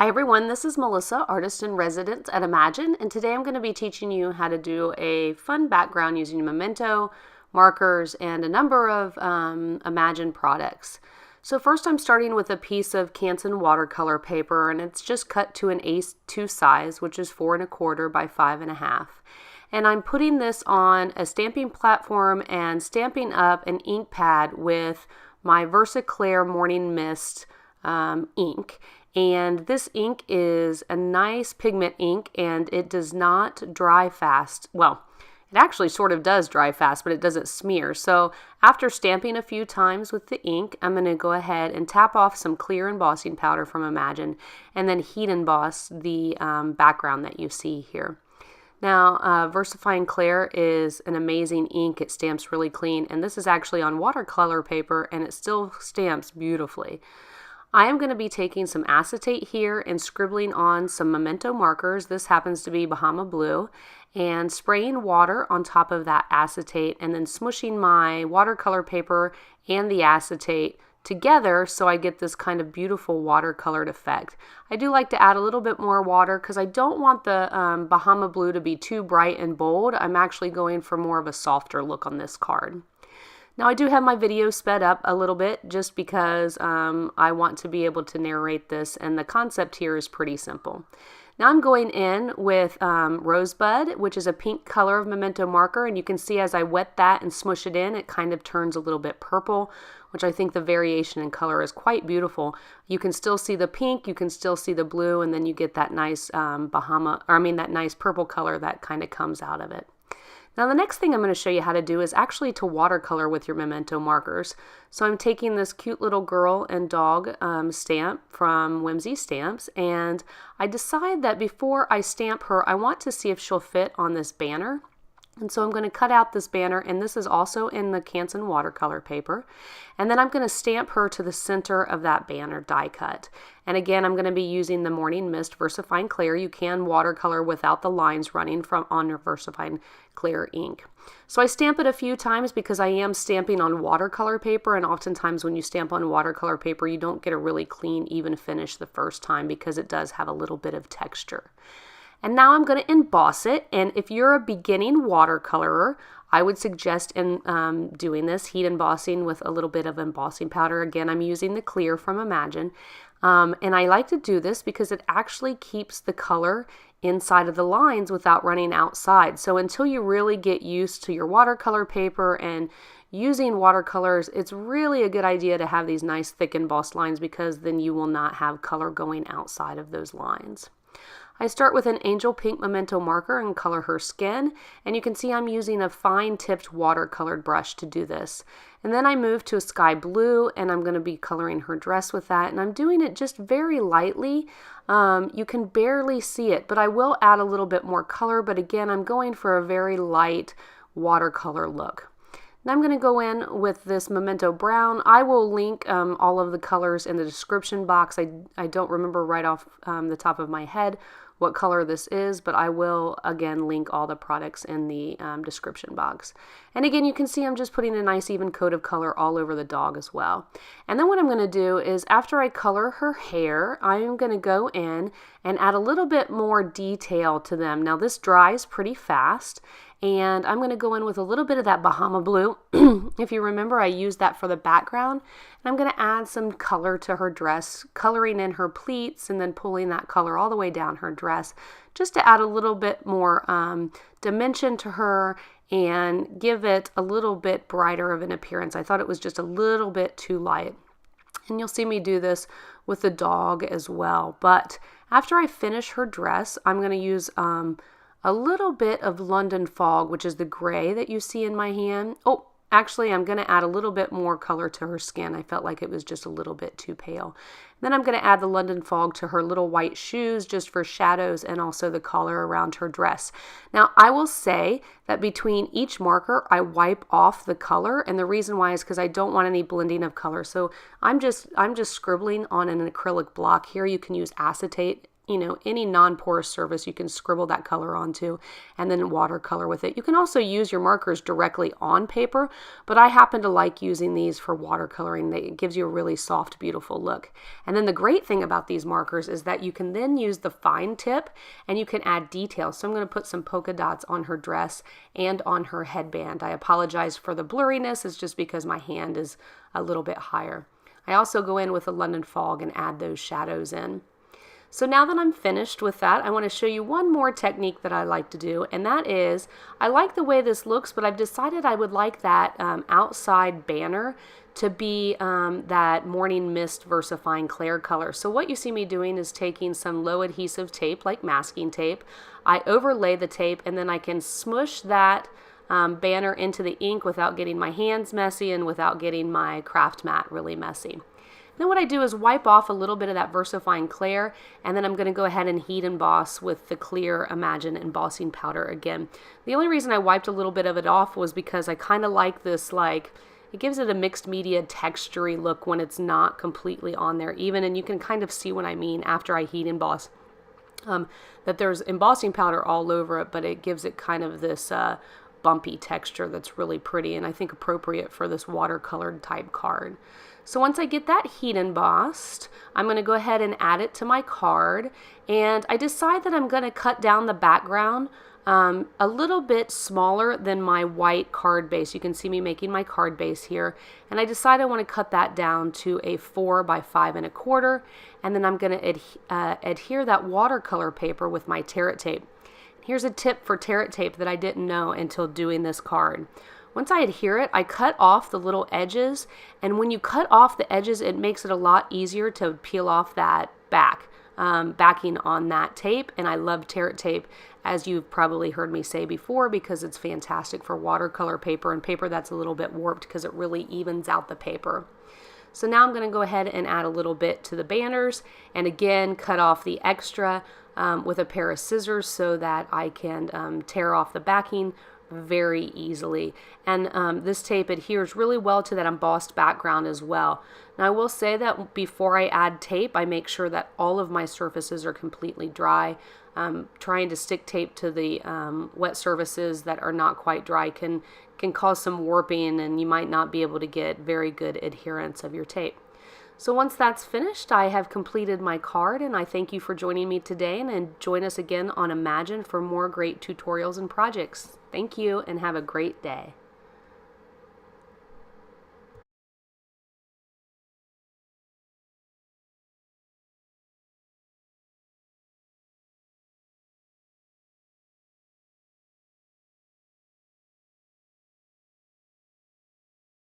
Hi everyone, this is Melissa, artist in residence at Imagine, and today I'm going to be teaching you how to do a fun background using Memento Markers and a number of Imagine products. So first I'm starting with a piece of Canson watercolor paper, and it's just cut to an A2 size, which is 4 1/4 by 5 1/2. And I'm putting this on a stamping platform and stamping up an ink pad with my VersaClair Morning Mist ink. And this ink is a nice pigment ink, and it does not dry fast. Well, it actually sort of does dry fast, but it doesn't smear. So after stamping a few times with the ink, I'm going to go ahead and tap off some clear embossing powder from Imagine and then heat emboss the background that you see here. Now, VersaFine Clair is an amazing ink. It stamps really clean, and this is actually on watercolor paper, and it still stamps beautifully. I am going to be taking some acetate here and scribbling on some Memento Markers. This happens to be Bahama Blue, and spraying water on top of that acetate and then smushing my watercolor paper and the acetate together so I get this kind of beautiful watercolored effect. I do like to add a little bit more water because I don't want the Bahama Blue to be too bright and bold. I'm actually going for more of a softer look on this card. Now I do have my video sped up a little bit just because I want to be able to narrate this, and the concept here is pretty simple. Now I'm going in with Rosebud, which is a pink color of Memento Marker, and you can see as I wet that and smush it in, it kind of turns a little bit purple, which I think the variation in color is quite beautiful. You can still see the pink, you can still see the blue, and then you get that nice that nice purple color that kind of comes out of it. Now the next thing I'm going to show you how to do is actually to watercolor with your Memento Markers. So I'm taking this cute little girl and dog stamp from Whimsy stamps, and I decide that before I stamp her, I want to see if she'll fit on this banner. And so I'm going to cut out this banner, and this is also in the Canson watercolor paper. And then I'm going to stamp her to the center of that banner die cut. And again, I'm going to be using the Morning Mist VersaFine Clair. You can watercolor without the lines running on your VersaFine Clair ink. So I stamp it a few times because I am stamping on watercolor paper, and oftentimes when you stamp on watercolor paper, you don't get a really clean, even finish the first time because it does have a little bit of texture. And now I'm going to emboss it, and if you're a beginning watercolorer, I would suggest doing this, heat embossing with a little bit of embossing powder. Again, I'm using the clear from Imagine, and I like to do this because it actually keeps the color inside of the lines without running outside. So until you really get used to your watercolor paper and using watercolors, it's really a good idea to have these nice thick embossed lines because then you will not have color going outside of those lines. I start with an Angel Pink Memento Marker and color her skin, and you can see I'm using a fine tipped watercolored brush to do this. And then I move to a Sky Blue, and I'm going to be coloring her dress with that, and I'm doing it just very lightly. You can barely see it, but I will add a little bit more color, but again, I'm going for a very light watercolor look. Now I'm going to go in with this Memento Brown. I will link all of the colors in the description box. I don't remember right off the top of my head what color this is, but I will again link all the products in the description box. And again, you can see I'm just putting a nice even coat of color all over the dog as well. And then what I'm going to do is after I color her hair, I'm going to go in and add a little bit more detail to them. Now this dries pretty fast, and I'm going to go in with a little bit of that Bahama Blue. If you remember, I used that for the background. And I'm going to add some color to her dress, coloring in her pleats and then pulling that color all the way down her dress just to add a little bit more dimension to her and give it a little bit brighter of an appearance. I thought it was just a little bit too light. And you'll see me do this with the dog as well. But after I finish her dress, I'm going to use a little bit of London Fog, which is the gray that you see in my hand. Oh, actually, I'm going to add a little bit more color to her skin. I felt like it was just a little bit too pale. Then I'm going to add the London Fog to her little white shoes just for shadows and also the collar around her dress. Now, I will say that between each marker, I wipe off the color, and the reason why is because I don't want any blending of color. So I'm just scribbling on an acrylic block here. You can use acetate any non-porous surface you can scribble that color onto and then watercolor with it. You can also use your markers directly on paper, but I happen to like using these for watercoloring. It gives you a really soft, beautiful look. And then the great thing about these markers is that you can then use the fine tip and you can add details. So I'm going to put some polka dots on her dress and on her headband. I apologize for the blurriness. It's just because my hand is a little bit higher. I also go in with a London fog and add those shadows in. So now that I'm finished with that, I want to show you one more technique that I like to do, and that is, I like the way this looks, but I've decided I would like that outside banner to be that Morning Mist VersaFine Clair color. So what you see me doing is taking some low adhesive tape, like masking tape. I overlay the tape, and then I can smush that banner into the ink without getting my hands messy and without getting my craft mat really messy. Then what I do is wipe off a little bit of that VersaFine Clair, and then I'm going to go ahead and heat emboss with the clear Imagine embossing powder again. The only reason I wiped a little bit of it off was because I kind of like this, it gives it a mixed media textury look when it's not completely on there even, and you can kind of see what I mean after I heat emboss. That there's embossing powder all over it, but it gives it kind of this bumpy texture that's really pretty and I think appropriate for this watercolored type card. So once I get that heat embossed, I'm going to go ahead and add it to my card, and I decide that I'm going to cut down the background a little bit smaller than my white card base. You can see me making my card base here, and I decide I want to cut that down to a 4 by 5 1/4, and then I'm going to adhere that watercolor paper with my Tear-It tape. Here's a tip for Tear-It tape that I didn't know until doing this card. Once I adhere it, I cut off the little edges, and when you cut off the edges, it makes it a lot easier to peel off that backing on that tape, and I love Tear-It tape, as you've probably heard me say before, because it's fantastic for watercolor paper and paper that's a little bit warped because it really evens out the paper. So now I'm going to go ahead and add a little bit to the banners, and again cut off the extra with a pair of scissors so that I can tear off the backing very easily. And this tape adheres really well to that embossed background as well. Now I will say that before I add tape, I make sure that all of my surfaces are completely dry. Trying to stick tape to the wet surfaces that are not quite dry can cause some warping, and you might not be able to get very good adherence of your tape. So once that's finished, I have completed my card, and I thank you for joining me today, and join us again on Imagine for more great tutorials and projects. Thank you, and have a great day.